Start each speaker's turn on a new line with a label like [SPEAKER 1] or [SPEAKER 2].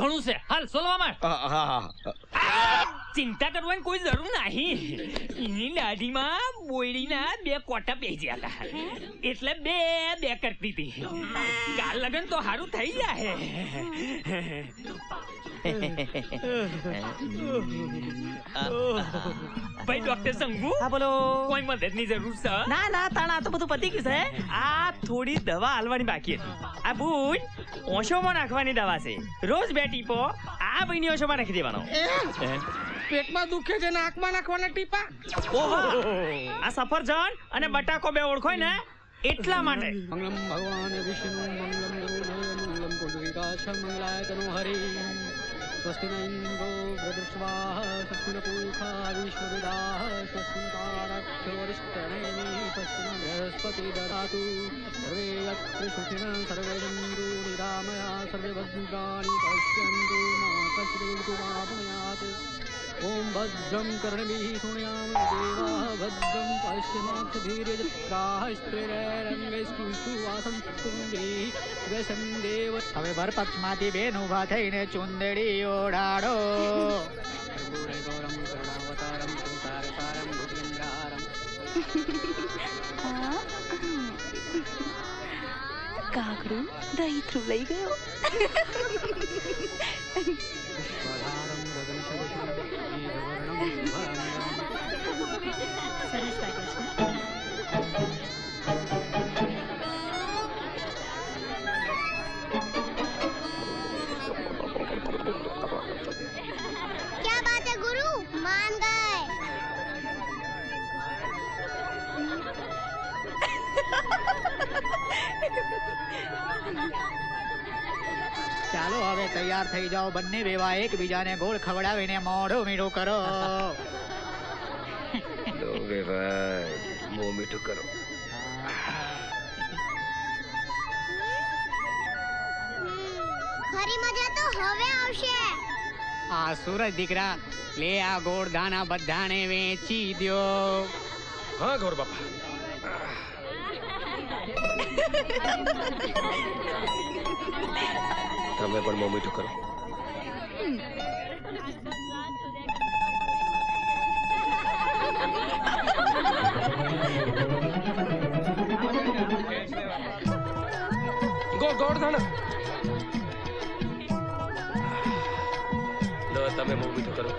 [SPEAKER 1] ઘણું છે. હાલ સોલવા માંડ. ચિંતા કરવાની કોઈ જરૂર નહીં. એની દાઢીમાં બોયડીના 2 કોટા પેજ્યા હતા એટલે બે કરતી હતી. કાલ લગન તો સારું થઈ જાય. ભાઈ ડોક્ટર સંગુ.
[SPEAKER 2] હા બોલો.
[SPEAKER 1] કોઈ મદદની જરૂર છે?
[SPEAKER 2] ના ના તાણા તો બધું પતી ગયું છે. આ થોડી દવા હાલવાની બાકી હતી. આ બુજ ઓશોમાં નાખવાની દવા છે. રોજ 2 ટીપો આ ભાઈની ઓશોમાં નાખી દેવાનો.
[SPEAKER 3] પેટમાં દુખે છે નાકમાં નાખવાના ટીપા.
[SPEAKER 2] ઓહો આ સફરજન અને બટાકો 2 ઓળખોય ને એટલા માટે.
[SPEAKER 3] મંગલમ ભગવાન વિષ્ણુ મંગલમ મંગલમ પુંડરીકાક્ષ મંગલાય તનો હરિ સ્વસ્તિ ન ઇન્દ્રો વૃદ્ધસ્વાહ સત્પુરપુખા વિશ્વવિદાહ સ્વસ્તિ તારક્ષ વરિષ્ઠનેમિ સ્વસ્તિ બૃહસ્પતિ દદાતુ સર્વે યત્ર સુખિનઃ સર્વે જંતુ નિરામયા સર્વે ભદ્રાણિ પશ્યन्तુ મા કશ્ચિદ్ દુઃખમાપનુયાત. ઓમ ભદ્રમ કર્ણભિઃ શૃણ્યામ દેવાઃ ભદ્રમ પશ્યમાક્ષધીર્યજત્રાઃ સ્ત્રીરૈરંગૈઃ વ્યસન દેવ.
[SPEAKER 4] હવે ભરપક્ષમાંથી બેન ઉભા થઈને ચુંદડી ઓઢાડો.
[SPEAKER 3] ગૌરમ કરુણાવતારમ સંસારસારમ ભુજગેન્દ્રહારમ.
[SPEAKER 5] કાકડું દહીં થ્રુ લઈ ગયો. સરસ લાગે છે.
[SPEAKER 6] क्या बात है गुरु, मान गए.
[SPEAKER 4] ચાલો હવે તૈયાર થઈ જાઓ. બંને વેવા એકબીજાને ગોળ ખવડાવીને મોઢું મીઠું કરો.
[SPEAKER 7] મોં મીઠું કરો.
[SPEAKER 6] ખરી મજા તો હવે આવશે.
[SPEAKER 4] આ સુરજ દીકરા લે આ ગોળ દાણા બધાને વેચી દ્યો.
[SPEAKER 7] હા ગોર બાપા. તમે પણ મોં મીઠું કરો. ગોળ દાણા તમે મોં મીઠું કરો.